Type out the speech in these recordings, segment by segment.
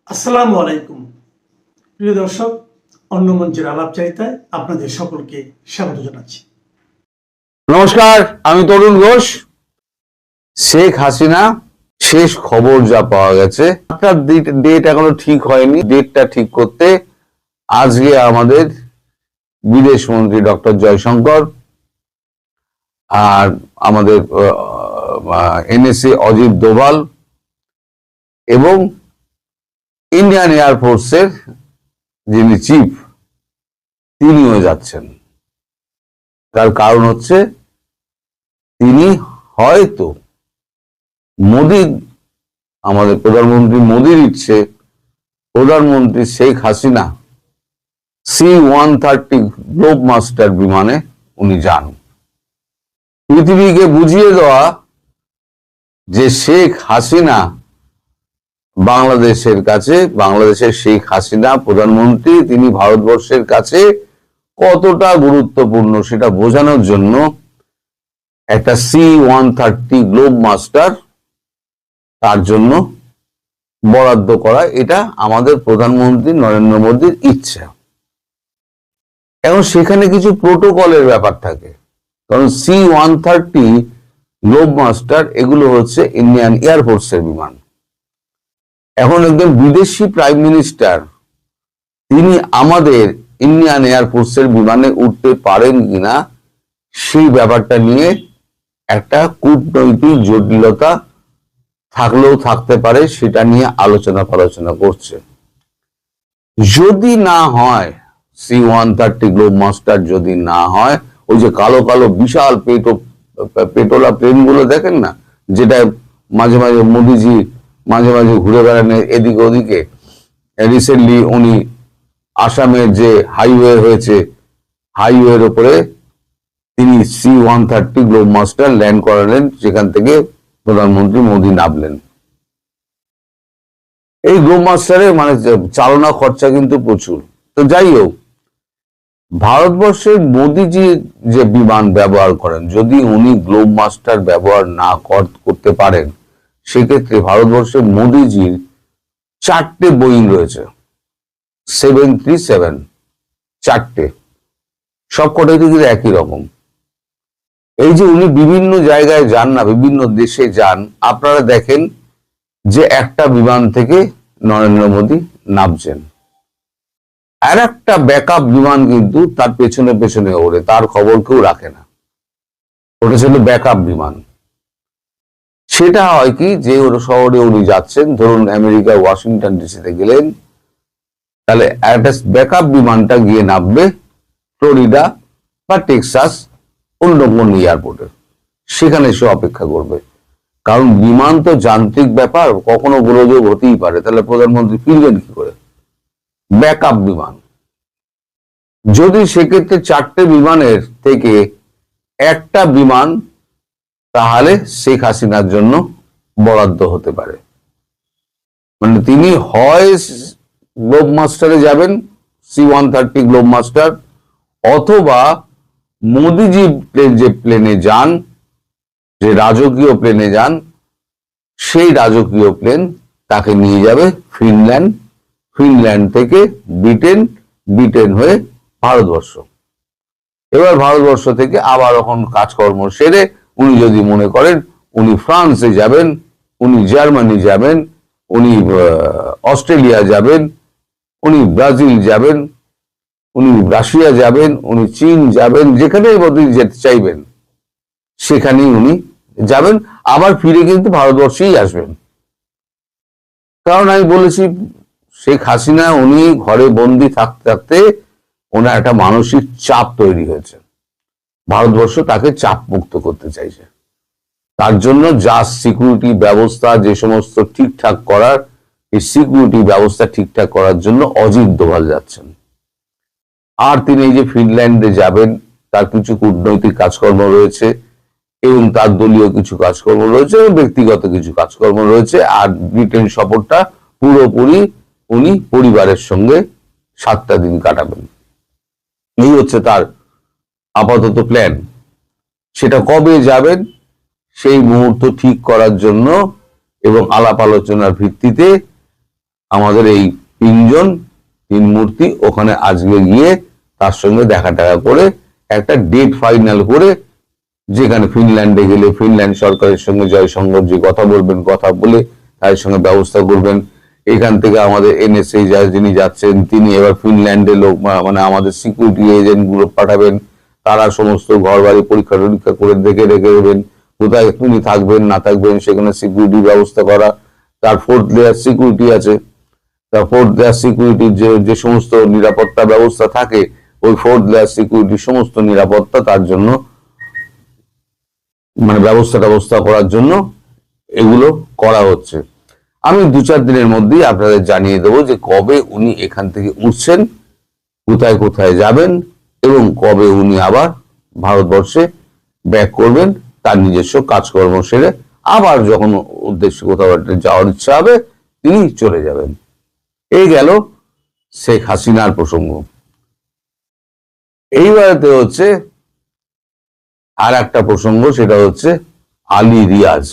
আসসালামু আলাইকুম প্রিয় দর্শক, অন্য মঞ্চের আলাপচারিতায় আপনাদের সকলকে স্বাগত জানাচ্ছি। নমস্কার, আমি তরুণ ঘোষ। শেখ হাসিনা শেষ খবর যা পাওয়া গেছে, তার ডেট এখনো ঠিক হয়নি। ডেটটা ঠিক করতে আজকে আমাদের বিদেশ মন্ত্রী ডক্টর জয়শঙ্কর আর আমাদের এনএসএ অজিত দোভাল এবং ইন্ডিয়ান এয়ারফোর্সের যিনি চিফ, তিনিও যাচ্ছেন। তার কারণ হচ্ছে তিনি হয়তো আমাদের প্রধানমন্ত্রী মোদির ইচ্ছে, প্রধানমন্ত্রী Sheikh Hasina C-130 globe master বিমানে উনি যান, পৃথিবীকে বুঝিয়ে দেওয়া যে শেখ হাসিনা বাংলাদেশের শেখ হাসিনা প্রধানমন্ত্রী, তিনি ভারতবর্ষের কাছে কতটা গুরুত্বপূর্ণ সেটা বোঝানোর জন্য একটা C-130 গ্লোব মাস্টার তার জন্য বরাদ্দ করা, এটা আমাদের প্রধানমন্ত্রী নরেন্দ্র মোদীর ইচ্ছা। এখন সেখানে কিছু প্রোটোকলের ব্যাপার থাকে, কারণ C-130 গ্লোব মাস্টার এগুলো হচ্ছে ইন্ডিয়ান এয়ারফোর্সের বিমান। এখন একজন বিদেশি প্রাইম মিনিস্টার তিনি আমাদের ইন্ডিয়ান এয়ারফোর্সের বিমানে উঠতে পারেন কিনা সেই ব্যাপারটা নিয়ে একটা কূটনৈতিক জটিলতা থাকলেও থাকতে পারে, সেটা নিয়ে আলোচনা করছে। যদি না হয় C-130 গ্লোব মাস্টার, যদি না হয়, ওই যে কালো কালো বিশাল পেটোলা প্লেন গুলো দেখেন না, যেটা মাঝে মাঝে মোদিজি মাঝে মাঝে ঘুরে বেড়ান এদিকে ওদিকে। রিসেন্টলি উনি আসামের যে হাইওয়ে হয়েছে, হাইওয়ের উপরে তিনি C-130 গ্লোব মাস্টার ল্যান্ড করালেন, সেখান থেকে প্রধানমন্ত্রী মোদী নামলেন। এই গ্লোব মাস্টারের চালনা খরচা কিন্তু প্রচুর। তো যাই হোক, ভারতবর্ষের মোদীজি যে বিমান ব্যবহার করেন, যদি উনি গ্লোব মাস্টার ব্যবহার না করতে পারেন, সেক্ষেত্রে ভারতবর্ষের মোদীজির 4টে বোয়িং রয়েছে, 737, 4টে, সবকটাই কিন্তু একই রকম। এই যে উনি বিভিন্ন জায়গায় যান না, বিভিন্ন দেশে যান, আপনারা দেখেন যে একটা বিমান থেকে নরেন্দ্র মোদী নামছেন, আর একটা ব্যাকআপ বিমান কিন্তু তার পেছনে পেছনে ওড়ে, তার খবর কেউ রাখে না। ওটা ছিল ব্যাকআপ বিমান। সেটা হয় কি, যে ওর শহরে উনি যাচ্ছেন, ধরুন আমেরিকা ওয়াশিংটন ডিসিতে গেলেন, তাহলে একটা ব্যাকআপ বিমানটা গিয়ে নামবে ফ্লোরিডা বা টেক্সাস অন্য কোন এয়ারপোর্টে, সেখানে সে অপেক্ষা করবে। কারণ বিমান তো যান্ত্রিক ব্যাপার, কখনো গোলযোগ হতেই পারে, তাহলে প্রধানমন্ত্রী ফিরবেন কি করে? ব্যাকআপ বিমান। যদি সেক্ষেত্রে 4টে বিমানের থেকে একটা বিমান তাহলে শেখ হাসিনার জন্য বরাদ্দ হতে পারে, মানে তিনি হয় গ্লোব মাস্টারে যাবেন, C-130 গ্লোব মাস্টার, অথবা মোদিজি যে প্লেনে যান, যে রাজকীয় প্লেনে যান, সেই রাজকীয় প্লেন তাকে নিয়ে যাবে ফিনল্যান্ড, ফিনল্যান্ড থেকে ব্রিটেন হয়ে ভারতবর্ষ। এবার ভারতবর্ষ থেকে আবার এখন কাজকর্ম সেরে উনি যদি মনে করেন উনি ফ্রান্সে যাবেন, উনি জার্মানি যাবেন, উনি অস্ট্রেলিয়া যাবেন, উনি ব্রাজিল যাবেন, উনি রাশিয়া যাবেন, উনি চীন যাবেন, যেখানে যেতে চাইবেন সেখানেই উনি যাবেন, আবার ফিরে কিন্তু ভারতবর্ষেই আসবেন। কারণ আমি বলেছি, শেখ হাসিনা উনি ঘরে বন্দি থাকতে থাকতে ওনার একটা মানসিক চাপ তৈরি হয়েছে, ভারতবর্ষ তাকে চাপ মুক্ত করতে চাইছে। তার জন্য যা সিকিউরিটি ব্যবস্থা, যে সমস্ত ঠিকঠাক করার, এই সিকিউরিটি ব্যবস্থা ঠিকঠাক করার জন্য অজিত দোভাল যাচ্ছেন। আর তিনি এই যে ফিনল্যান্ডে যাবেন, তার কিছু কূটনৈতিক কাজকর্ম রয়েছে, এবং তার দলীয় কিছু কাজকর্ম রয়েছে, এবং ব্যক্তিগত কিছু কাজকর্ম রয়েছে। আর ব্রিটেন সফরটা পুরোপুরি উনি পরিবারের সঙ্গে 7টা দিন কাটাবেন, এই হচ্ছে তার আপাতত প্ল্যান। সেটা কবে যাবেন সেই মুহূর্ত ঠিক করার জন্য এবং আলাপ আলোচনার ভিত্তিতে আমাদের এই তিন মূর্তি ওখানে আজকে গিয়ে তার সঙ্গে দেখা টাকা করে একটা ডেট ফাইনাল করে, যেখানে ফিনল্যান্ডে গেলে ফিনল্যান্ড সরকারের সঙ্গে জয়শঙ্করজি কথা বলবেন, কথা বলে তাদের সঙ্গে ব্যবস্থা করবেন। এখান থেকে আমাদের এনএসএ যিনি যাচ্ছেন তিনি এবার ফিনল্যান্ডে লোক মানে আমাদের সিকিউরিটি এজেন্ট গুলো পাঠাবেন, তারা সমস্ত ঘর বাড়ি পরীক্ষা টরীক্ষা করে দেখে রেখে দেবেন কোথায় তিনি থাকবেন না থাকবেন, সেখানে সিকিউরিটি ব্যবস্থা করা। তার 4th লেয়ার সিকিউরিটি আছে, তার 4th লেয়ার সিকিউরিটির যে সমস্ত নিরাপত্তা ব্যবস্থা থাকে, ওই 4th লেয়ার সিকিউরিটির সমস্ত নিরাপত্তা তার জন্য মানে ব্যবস্থা করার জন্য এগুলো করা হচ্ছে। আমি 2-4 দিনের মধ্যেই আপনাদের জানিয়ে দেবো যে কবে উনি এখান থেকে উঠছেন, কোথায় কোথায় যাবেন এবং কবে উনি আবার ভারতবর্ষে ব্যাক করবেন, তার নিজস্ব কাজকর্ম সেরে আবার যখন উদ্দেশ্যে কোথাও যাওয়ার ইচ্ছা হবে তিনি চলে যাবেন। এই গেল শেখ হাসিনার প্রসঙ্গ। এইবারেতে হচ্ছে আর একটা প্রসঙ্গ, সেটা হচ্ছে আলী রিয়াজ।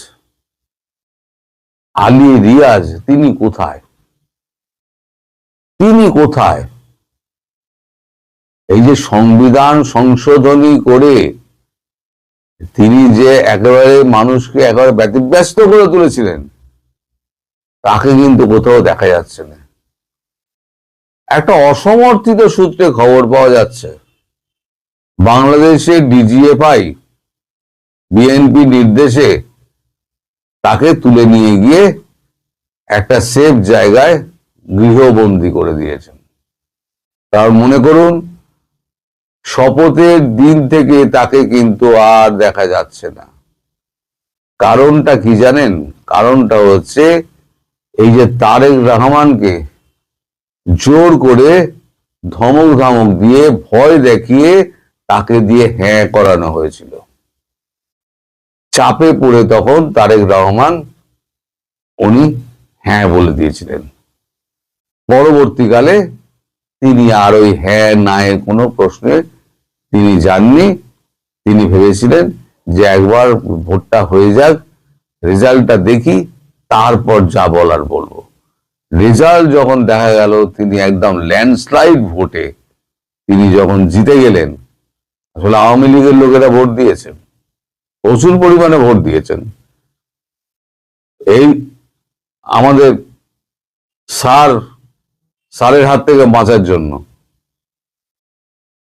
আলী রিয়াজ তিনি কোথায়? এই যে সংবিধান সংশোধনী করে তিনি যে একেবারে মানুষকে একেবারে ব্যতিব্যস্ত করে তুলেছিলেন, তাকে কিন্তু কোথাও দেখা যাচ্ছে না। একটা অসমর্থিত সূত্রে খবর পাওয়া যাচ্ছে বাংলাদেশের ডিজিএফআই বিএনপি নির্দেশে তাকে তুলে নিয়ে গিয়ে একটা সেফ জায়গায় গৃহবন্দী করে দিয়েছেন। তার মনে করুন শপথের দিন থেকে তাকে কিন্তু আর দেখা যাচ্ছে না। কারণটা কি জানেন? কারণটা হচ্ছে এই যে তারেক রহমানকে জোর করে ধমক দিয়ে ভয় দেখিয়ে তাকে দিয়ে হ্যাঁ করানো হয়েছিল। চাপে পড়ে তখন তারেক রহমান উনি হ্যাঁ বলে দিয়েছিলেন। পরবর্তীকালে তিনি আর ওই হ্যাঁ না এর কোনো প্রশ্নে তিনি যাননি। তিনি ভেবেছিলেন যে একবার ভোটটা হয়ে যাক, রেজাল্টটা দেখি, তারপর যা বলার বলবো। রেজাল্ট যখন দেখা গেল তিনি একদম ল্যান্ডস্লাইড ভোটে তিনি যখন জিতে গেলেন, আসলে আওয়ামী লীগের লোকেরা ভোট দিয়েছেন, প্রচুর পরিমাণে ভোট দিয়েছেন। এই আমাদের সারের হাত থেকে বাঁচার জন্য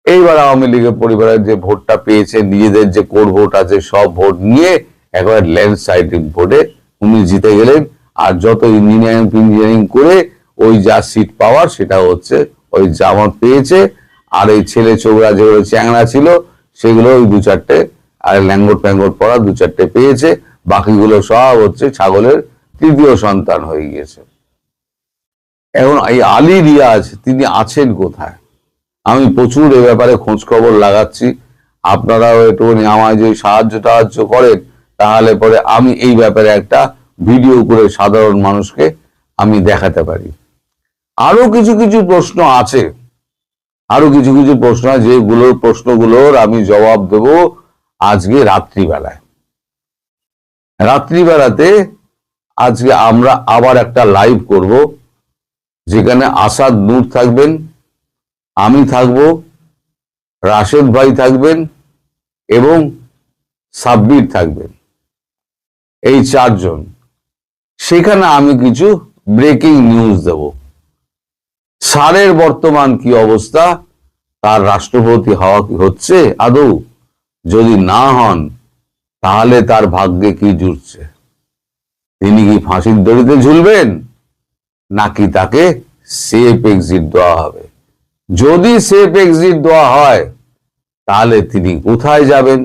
এইবার আওয়ামী লীগের পরিবারের যে ভোটটা পেয়েছে, নিজেদের যে কোর ভোট আছে সব ভোট নিয়ে একেবারে ল্যান্ডস্লাইডিং ভোটে উনি জিতে গেলেন। আর যত ইঞ্জিনিয়ারিং করে ওই যা সিট পাওয়ার সেটা হচ্ছে ওই জামাত পেয়েছে, আর এই ছেলে ছোকরা যেগুলো চ্যাংড়া ছিল সেগুলো ওই 2-4টে আর ল্যাঙ্গট প্যাঙ্গট পড়া 2-4টে পেয়েছে, বাকিগুলো সব হচ্ছে ছাগলের তৃতীয় সন্তান হয়ে গিয়েছে। এখন এই আলী রিয়াজ তিনি আছেন কোথায়? আমি প্রচুর এ ব্যাপারে খোঁজ খবর লাগাচ্ছি। আপনারাও একটুখানি আমায় যদি সাহায্য করেন তাহলে পরে আমি এই ব্যাপারে একটা ভিডিও করে সাধারণ মানুষকে আমি দেখাতে পারি। আরো কিছু প্রশ্ন আছে, যেগুলোর প্রশ্নগুলোর আমি জবাব দেব আজকে রাত্রিবেলাতে আজকে আমরা আবার একটা লাইভ করব, যেখানে আসাদ নূর থাকবেন, আমি থাকব, রাশেদ ভাই থাকবেন এবং সাব্বির থাকবেন, এই 4 জন। সেখানে আমি কিছু ব্রেকিং নিউজ দেব। সারের বর্তমান কি অবস্থা, তার রাষ্ট্রপতি হওয়া কি হচ্ছে আদৌ? যদি না হন তাহলে তার ভাগ্যে কি জুটছে? তিনি কি ফাঁসির দড়িতে ঝুলবেন নাকি তাকে সেফ এক্সিট দেওয়া হবে? যদি সেফ এক্সিট দেওয়া হয় তাহলে তিনি কোথায় যাবেন,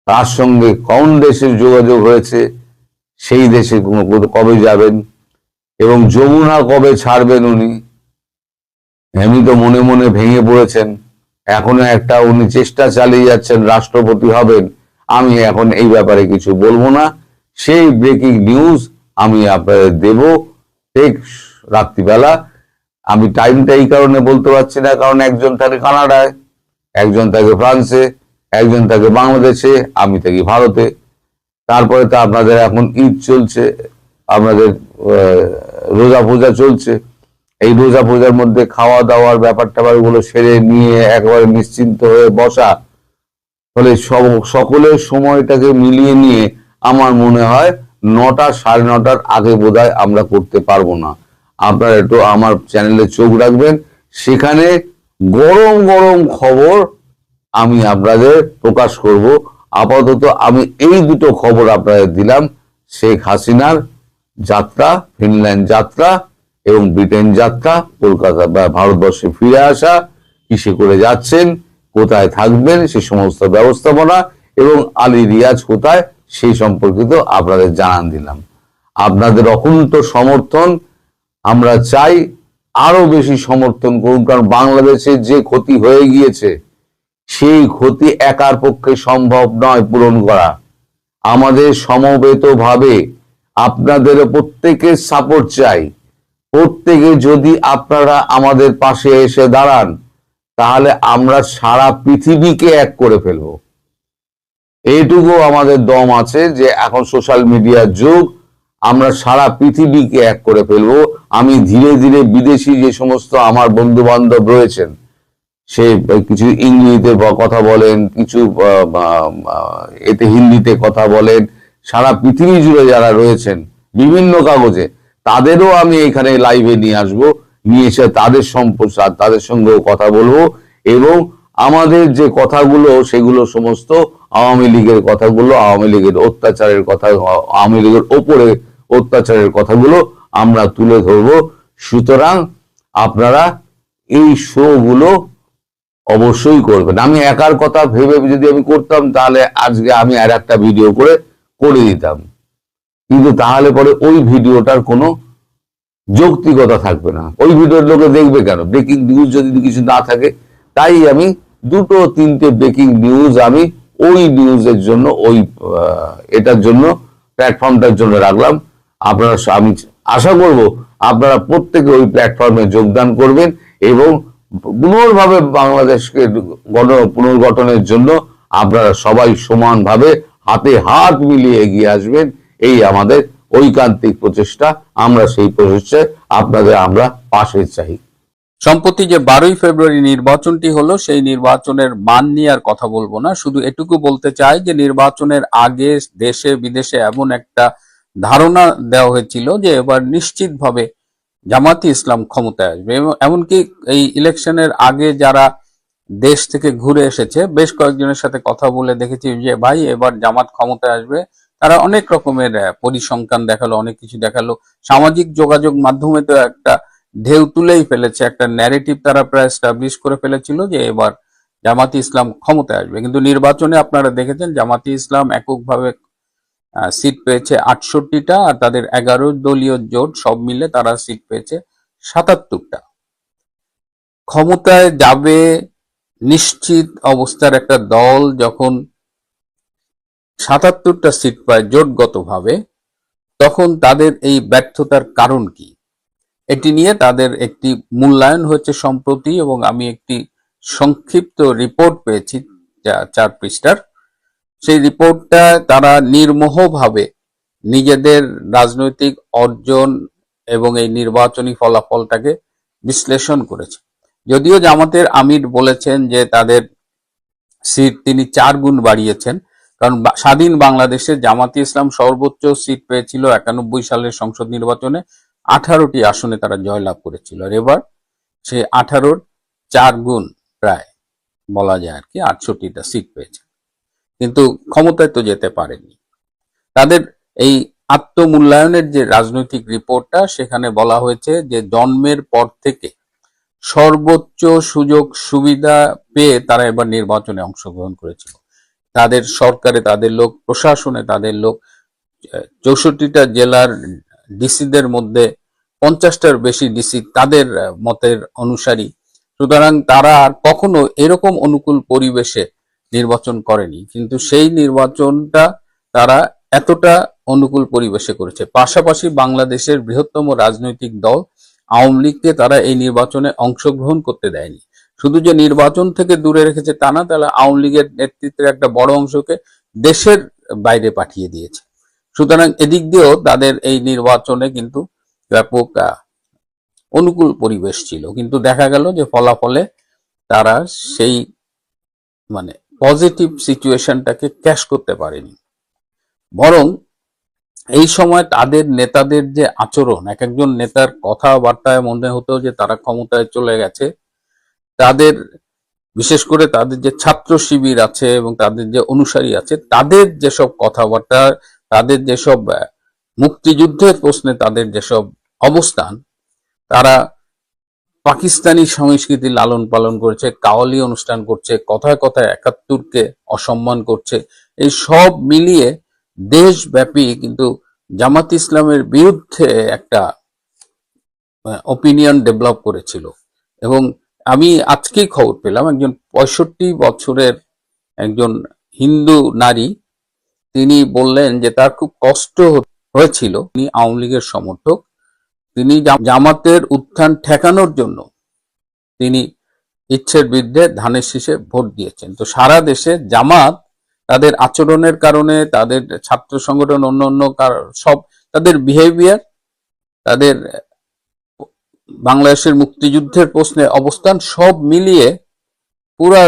তার সঙ্গে কোন দেশের যোগাযোগ হয়েছে, সেই দেশে কবে যাবেন এবং যমুনা কবে ছাড়বেন উনি? এমনি তো মনে মনে ভেঙে পড়েছেন, এখনো একটা উনি চেষ্টা চালিয়ে যাচ্ছেন রাষ্ট্রপতি হবেন। আমি এখন এই ব্যাপারে কিছু বলবো না। সেই ব্রেকিং নিউজ আমি আপনাদের দেব ঠিক রাত্রিবেলা। আমি টাইমটা এই কারণে বলতে পারছি না, কারণ একজন থাকে কানাডায়, একজন থাকে ফ্রান্সে, একজন থাকে বাংলাদেশে, আমি থাকি ভারতে। তারপরে তো আপনাদের এখন ঈদ চলছে, আপনাদের রোজা ফোজা চলছে, এই রোজা ফোজার মধ্যে খাওয়া দাওয়ার ব্যাপার ট্যাপার গুলো সেরে নিয়ে একেবারে নিশ্চিন্ত হয়ে বসা, ফলে সকলের সময়টাকে মিলিয়ে নিয়ে আমার মনে হয় 9টা 9:30 আগে বোধহয় আমরা করতে পারবো না। আপনারা একটু আমার চ্যানেলে চোখ রাখবেন, সেখানে গরম গরম খবর আমি আপনাদের প্রকাশ করব। আপাতত আমি এই দুটো খবর আপনাদের দিলাম, শেখ হাসিনার যাত্রা, ফিনল্যান্ড যাত্রা এবং ব্রিটেন যাত্রা, কলকাতা বা ভারতবর্ষে ফিরে আসা, কিসে করে যাচ্ছেন, কোথায় থাকবেন সে সমস্ত ব্যবস্থাপনা, এবং আলী রিয়াজ কোথায় সেই সম্পর্কিত আপনাদের জানান দিলাম। আপনাদের অকুণ্ঠ সমর্থন আমরা চাই, আরো বেশি সমর্থন করুন, কারণ বাংলাদেশে যে ক্ষতি হয়ে গিয়েছে সেই ক্ষতি একার পক্ষে সম্ভব নয় পূরণ করা। আমাদের সমবেতভাবে আপনাদের প্রত্যেকের সাপোর্ট চাই। প্রত্যেকে যদি আপনারা আমাদের পাশে এসে দাঁড়ান, তাহলে আমরা সারা পৃথিবীকে এক করে ফেলবো। এইটুকু আমাদের দম আছে যে এখন সোশ্যাল মিডিয়ার যুগ, আমরা সারা পৃথিবীকে এক করে ফেলবো। আমি ধীরে ধীরে বিদেশি যে সমস্ত আমার বন্ধু বান্ধব রয়েছেন, সে কিছু ইংরেজিতে কথা বলেন, কিছু এতে হিন্দিতে কথা বলেন, সারা পৃথিবী জুড়ে যারা রয়েছেন বিভিন্ন কাগজে, তাদেরও আমি এখানে লাইভে নিয়ে আসবো, নিয়ে এসে তাদের সম্প্রসার, তাদের সঙ্গেও কথা বলবো, এবং আমাদের যে কথাগুলো সেগুলো সমস্ত আওয়ামী লীগের কথাগুলো, আওয়ামী লীগের অত্যাচারের কথা, আওয়ামী লীগের ওপরে অত্যাচারের কথাগুলো আমরা তুলে ধরবো। সুতরাং আপনারা এই শো গুলো অবশ্যই করবেন। আমি একার কথা ভেবে যদি আমি করতাম, তাহলে আজকে আমি আর একটা ভিডিও করে দিতাম, কিন্তু তাহলে পরে ওই ভিডিওটার কোনো যৌক্তিকতা থাকবে না। ওই ভিডিওর লোকে দেখবে কেন? ব্রেকিং নিউজ যদি কিছু না থাকে, তাই আমি 2-3টে ব্রেকিং নিউজ আমি ওই নিউজের জন্য, ওই এটার জন্য, প্ল্যাটফর্মটার জন্য রাখলাম। আপনারা, আমি আশা করব আপনারা প্রত্যেকে ওই প্ল্যাটফর্মে যোগদান করবেন এবং পুনর্ভাবে বাংলাদেশকে পুনর্গঠনের জন্য আপনারা সবাই সমানভাবে হাতে হাত মিলিয়ে এগিয়ে আসবেন। এই আমাদের ঐকান্তিক প্রচেষ্টা, আমরা সেই প্রচেষ্টায় আপনাদের আমরা পাশে চাই। সম্প্রতি যে 12ই ফেব্রুয়ারি নির্বাচনটি হলো, সেই নির্বাচনের মান নিয়ে আর কথা বলবো না, শুধু এটুকু বলতে চাই যে নির্বাচনের আগে দেশে বিদেশে এমন একটা ধারণা দেওয়া হয়েছিল যে এবার নিশ্চিতভাবে জামাতি ইসলাম ক্ষমতায় আসবে, এবং এমনকি এই ইলেকশনের আগে যারা দেশ থেকে ঘুরে এসেছে, বেশ কয়েকজনের সাথে কথা বলে দেখেছি যে ভাই এবার জামাত ক্ষমতায় আসবে। তারা অনেক রকমের পরিসংখ্যান দেখালো, অনেক কিছু দেখালো, সামাজিক যোগাযোগ মাধ্যমে তো একটা ঢেউ তুলেই ফেলেছে, একটা ন্যারেটিভ তারা প্রায় এস্টাবলিশ করে ফেলেছিল যে এবার জামাতি ইসলাম ক্ষমতায় আসবে। কিন্তু নির্বাচনে আপনারা দেখেছেন জামাতি ইসলাম এককভাবে সিট পেয়েছে 68টা, আর তাদের 11 দলীয় জোট সব মিলে তারা সিট পেয়েছে 77টা। ক্ষমতায় যাবে নিশ্চিত অবস্থার একটা দল যখন 77টা সিট পায় জোটগতভাবে, তখন তাদের এই ব্যর্থতার কারণ কি, এটি নিয়ে তাদের একটি মূল্যায়ন হচ্ছে সম্প্রতি, এবং আমি একটি সংক্ষিপ্ত রিপোর্ট পেয়েছি 4 পৃষ্ঠার। সেই রিপোর্টটা তারা নির্মোহভাবে নিজেদের রাজনৈতিক অর্জন এবং এই নির্বাচনী ফলাফলটাকে বিশ্লেষণ করেছে। যদিও জামাতের আমির বলেছেন যে তাদের সিট তিনি 4 গুণ বাড়িয়েছেন, কারণ স্বাধীন বাংলাদেশে জামাতি ইসলাম সর্বোচ্চ সিট পেয়েছিল 91 সালের সংসদ নির্বাচনে, 18টি আসনে তারা জয়লাভ করেছিল, আর এবার সে 18-র 4 গুণ প্রায় বলা যায় আর কি, 68টা সিট পেয়েছে, কিন্তু ক্ষমতায় তো যেতে পারেনি। তাদের এই আত্মমূল্যায়নের যে রাজনৈতিক রিপোর্টটা, সেখানে বলা হয়েছে যে জন্মের পর থেকে সর্বোচ্চ সুযোগ সুবিধা পেয়ে তারা এবার নির্বাচনে অংশগ্রহণ করেছিল। তাদের সরকারে তাদের লোক, প্রশাসনে তাদের লোক, 64টা জেলার ডিসিদের মধ্যে 50টার বেশি ডিসি তাদের মতের অনুসারী। সুতরাং তারা আর কখনো এরকম অনুকূল পরিবেশে নির্বাচন করেনি, কিন্তু সেই নির্বাচনটা তারা এতটা অনুকূল পরিবেশে করেছে। পাশাপাশি বাংলাদেশের বৃহত্তম রাজনৈতিক দল আওয়ামী লীগকে তারা এই নির্বাচনে অংশগ্রহণ করতে দেয়নি। শুধু যে নির্বাচন থেকে দূরে রেখেছে তা না, তারা আওয়ামী লীগের নেতৃত্বের একটা বড় অংশকে দেশের বাইরে পাঠিয়ে দিয়েছে। সুতরাং এদিক দিয়েও তাদের এই নির্বাচনে কিন্তু ব্যাপক অনুকূল পরিবেশ ছিল, কিন্তু দেখা গেল যে ফলাফলে তারা সেই মানে পজিটিভ সিচুয়েশনটাকে ক্যাশ করতে পারেনি। বরং এই সময় তাদের নেতাদের যে আচরণ, এক একজন নেতার কথাবার্তায় মনে হতো যে তারা ক্ষমতায় চলে গেছে। তাদের বিশেষ করে তাদের যে ছাত্র শিবির আছে এবং তাদের যে অনুসারী আছে, তাদের যেসব কথাবার্তা, তাদের যেসব মুক্তিযুদ্ধের প্রশ্নে তাদের যেসব অবস্থান, তারা পাকিস্তানি সংস্কৃতি লালন পালন করেছে, কাওয়ালি অনুষ্ঠান করছে, কথায় কথায় ৭১কে অসম্মান করছে, এই সব মিলিয়ে দেশব্যাপী কিন্তু জামাত ইসলামের বিরুদ্ধে একটা ওপিনিয়ন ডেভেলপ করেছিল। এবং আমি আজকেই খবর পেলাম একজন ৬৫ বছরের একজন হিন্দু নারী, তিনি বললেন যে তার খুব কষ্ট হয়েছিল। তিনি আওয়ামী লীগের সমর্থক, তিনি জামাতের উত্থান ঠেকানোর জন্য তিনি ইচ্ছের বিরুদ্ধে ধানের শীষে ভোট দিয়েছেন। তো সারা দেশে জামাত তাদের আচরণের কারণে, তাদের ছাত্র সংগঠন, অন্য সব তাদের বিহেভিয়ার, তাদের বাংলাদেশের মুক্তিযুদ্ধের প্রশ্নে অবস্থান, সব মিলিয়ে পুরা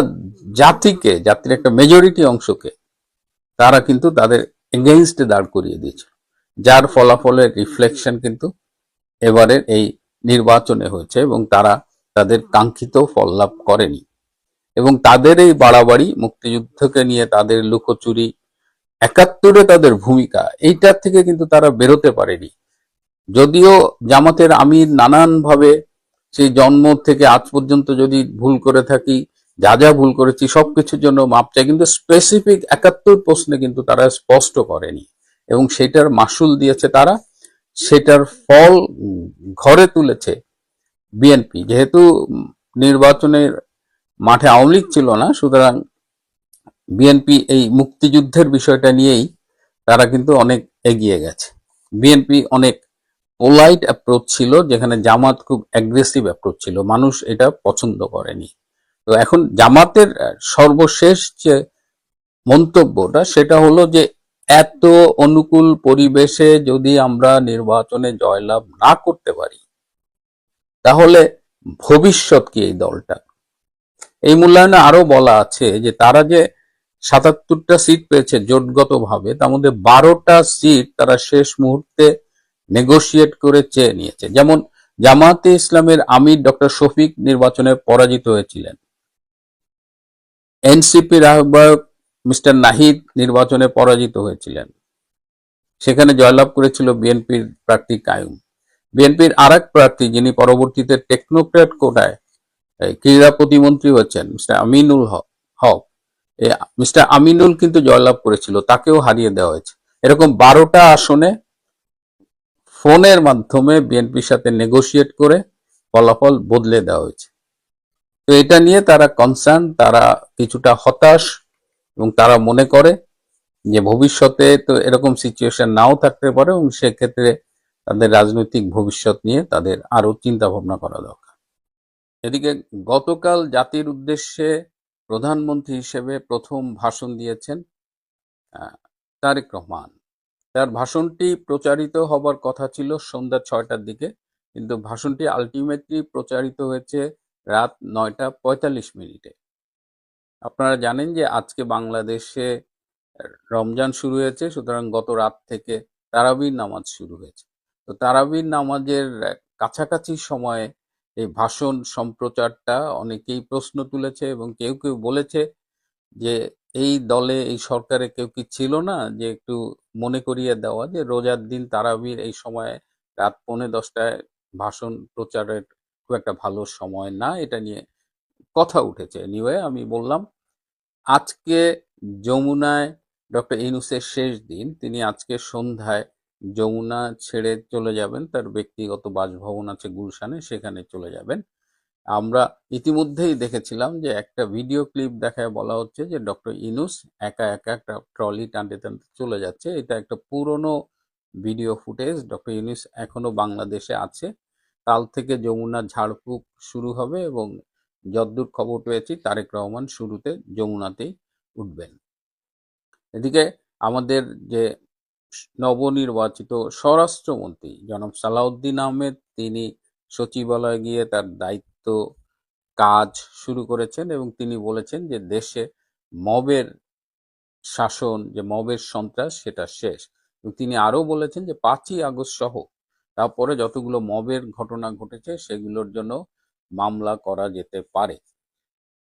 জাতির একটা মেজরিটি অংশকে তারা কিন্তু তাদের এগেইনস্টে দাঁড় করিয়ে দিয়েছে, যার ফলাফলের রিফ্লেকশন কিন্তু এবারের এই নির্বাচনে হয়েছে এবং তারা তাদের কাঙ্ক্ষিত ফল লাভ করেনি। এবং তাদের এই বাড়াবাড়ি, মুক্তিযুদ্ধকে নিয়ে তাদের লুকোচুরি, ৭১-এ তাদের ভূমিকা, এইটার থেকে কিন্তু তারা বেরোতে পারেনি। যদিও জামাতের আমির নানানভাবে সেই জন্ম থেকে আজ পর্যন্ত যদি ভুল করে থাকি, যা যা ভুল করেছি সবকিছুর জন্য মাপ চাই, কিন্তু স্পেসিফিক ৭১ প্রশ্নে কিন্তু তারা স্পষ্ট করেনি এবং সেটার মাসুল দিয়েছে তারা, সেটার ফল ঘরে তুলেছে বিএনপি। যেহেতু নির্বাচনের মাঠে আওয়ামী লীগ ছিল না, সুতরাং বিএনপি এই মুক্তিযুদ্ধের বিষয়টা নিয়েই তারা কিন্তু অনেক এগিয়ে গেছে। বিএনপি অনেক পোলাইট অ্যাপ্রোচ ছিল, যেখানে জামাত খুব অ্যাগ্রেসিভ অ্যাপ্রোচ ছিল, মানুষ এটা পছন্দ করেনি। তো এখন জামাতের সর্বশেষ যে মন্তব্যটা, সেটা হলো যে এত অনুকূল পরিবেশে যদি আমরা নির্বাচনে জয়লাভ না করতে পারি, তাহলে ভবিষ্যৎ কি এই দলটা? এই মূল্যায়নে আরো বলা আছে যে তারা যে ৭৭টা সিট পেয়েছে জোটগতভাবে, তার মধ্যে ১২টা সিট তারা শেষ মুহূর্তে নেগোশিয়েট করে চেয়ে নিয়েছে। যেমন জামায়াতে ইসলামের আমির ডক্টর শফিক নির্বাচনে পরাজিত হয়েছিলেন, এনসিপির আহ্বায়ক মিস্টার নাহিদ নির্বাচনে পরাজিত হয়েছিলেন, সেখানে জয়লাভ করেছিল বিএনপির প্রার্থী কায়ুম। বিএনপির আরেক প্রার্থী, যিনি পরবর্তীতে টেকনোক্র্যাট কোটায় ক্রীড়া প্রতিমন্ত্রী হয়েছেন, মিস্টার আমিনুল হক, মিস্টার আমিনুল কিন্তু জয়লাভ করেছিল, তাকেও হারিয়ে দেওয়া হয়েছে। এরকম ১২টা আসনে ফোনের মাধ্যমে বিএনপির সাথে নেগোশিয়েট করে ফলাফল বদলে দেওয়া হয়েছে। তো এটা নিয়ে তারা কনসার্ন, তারা কিছুটা হতাশ এবং তারা মনে করে যে ভবিষ্যতে তো এরকম সিচুয়েশন নাও থাকতে পারে এবং সেক্ষেত্রে তাদের রাজনৈতিক ভবিষ্যৎ নিয়ে তাদের আরো চিন্তা ভাবনা করা দরকার। এদিকে গতকাল জাতির উদ্দেশ্যে প্রধানমন্ত্রী হিসেবে প্রথম ভাষণ দিয়েছেন তারেক রহমান। তার ভাষণটি প্রচারিত হবার কথা ছিল সন্ধ্যা ৬টার দিকে, কিন্তু ভাষণটি আলটিমেটলি প্রচারিত হয়েছে রাত ৯টা ৪৫ মিনিটে। আপনারা জানেন যে আজকে বাংলাদেশে রমজান শুরু হয়েছে, সুতরাং গত রাত থেকে তারাবির নামাজ শুরু হয়েছে। তো তারাবির নামাজের কাছাকাছি সময়ে এই ভাষণ সম্প্রচারটা অনেকেই প্রশ্ন তুলেছে এবং কেউ কেউ বলেছে যে এই দলে, এই সরকারে কেউ কি ছিল না যে একটু মনে করিয়ে দেওয়া যে রোজার দিন তারাবির এই সময়ে রাত ৯:৩০টায় ভাষণ প্রচারের খুব একটা ভালো সময় না, এটা নিয়ে কথা উঠেছে। এনিওয়ে, আমি বললাম আজকে যমুনায় ডক্টর ইউনূসের শেষ দিন, তিনি আজকে সন্ধ্যায় যমুনা ছেড়ে চলে যাবেন, তার ব্যক্তিগত বাসভবন আছে গুলশানে, সেখানে চলে যাবেন। আমরা ইতিমধ্যেই দেখেছিলাম যে একটা ভিডিও ক্লিপ দেখায় বলা হচ্ছে যে ডক্টর ইউনূস একা একা একটা ট্রলি টানতে টানতে চলে যাচ্ছে। এটা একটা পুরনো ভিডিও ফুটেজ। ডক্টর ইউনূস এখনো বাংলাদেশে আছে। কাল থেকে যমুনা ঝাড়ফুঁক শুরু হবে এবং যতদূর খবর পেয়েছি তারেক রহমান শুরুতে যমুনাতেই উঠবেন। এদিকে আমাদের যে নবনির্বাচিত স্বরাষ্ট্রমন্ত্রী জনাব সালাউদ্দিন আহমেদ তিনি সচিবালয়ে গিয়ে তার দায়িত্ব কাজ শুরু করেছেন এবং তিনি বলেছেন যে দেশে মবের শাসন, যে মবের সন্ত্রাস, সেটা শেষ। এবং তিনি আরো বলেছেন যে 5ই আগস্ট সহ তারপরে যতগুলো মবের ঘটনা ঘটেছে সেগুলোর জন্য মামলা করা যেতে পারে।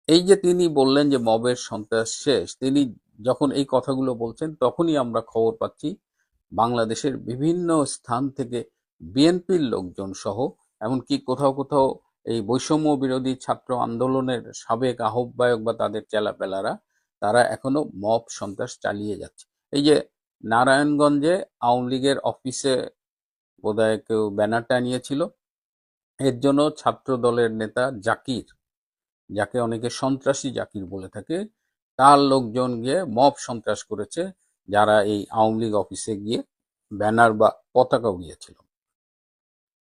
এই যে তিনি বললেন যে মবের সন্ত্রাস শেষ, তিনি যখন এই কথাগুলো বলছেন তখনই আমরা খবর পাচ্ছি বাংলাদেশের বিভিন্ন স্থান থেকে বিএনপির লোকজন সহ, এমনকি কোথাও কোথাও এই বৈষম্য বিরোধী ছাত্র আন্দোলনের সাবেক আহ্বায়ক বা তাদের চেলাপেলারা, তারা এখনো মব সন্ত্রাস চালিয়ে যাচ্ছে। এই যে নারায়ণগঞ্জে আওয়ামী লীগের অফিসে বোধহয় কেউ ব্যানার টানিয়েছিল, এর জন্য ছাত্র দলের নেতা জাকির, যাকে অনেকে সন্ত্রাসী জাকির বলে থাকে, তার লোকজন গিয়ে মব সন্ত্রাস করেছে, যারা এই আওয়ামী লীগ অফিসে গিয়ে ব্যানার বা পতাকা উড়িয়েছিল।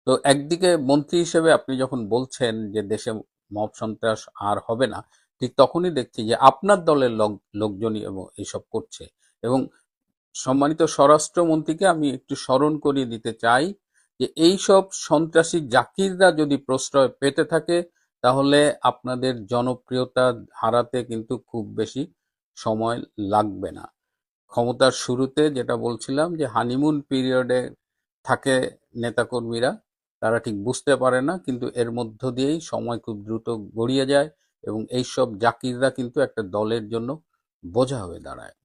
তো একদিকে মন্ত্রী হিসেবে আপনি যখন বলছেন যে দেশে মব সন্ত্রাস আর হবে না, ঠিক তখনই দেখছি যে আপনার দলের লোকজনই এবং এইসব করছে। এবং সম্মানিত স্বরাষ্ট্রমন্ত্রীকে আমি একটু স্মরণ করিয়ে দিতে চাই যে এইসব সন্ত্রাসী জাকিররা যদি প্রশ্রয় পেতে থাকে তাহলে আপনাদের জনপ্রিয়তা হারাতে কিন্তু খুব বেশি সময় লাগবে না। ক্ষমতার শুরুতে যেটা বলছিলাম যে হানিমুন পিরিয়ডে থাকে নেতাকর্মীরা, তারা ঠিক বুঝতে পারে না, কিন্তু এর মধ্য দিয়েই সময় খুব দ্রুত গড়িয়ে যায় এবং এইসব জাকিররা কিন্তু একটা দলের জন্য বোঝা হয়ে দাঁড়ায়।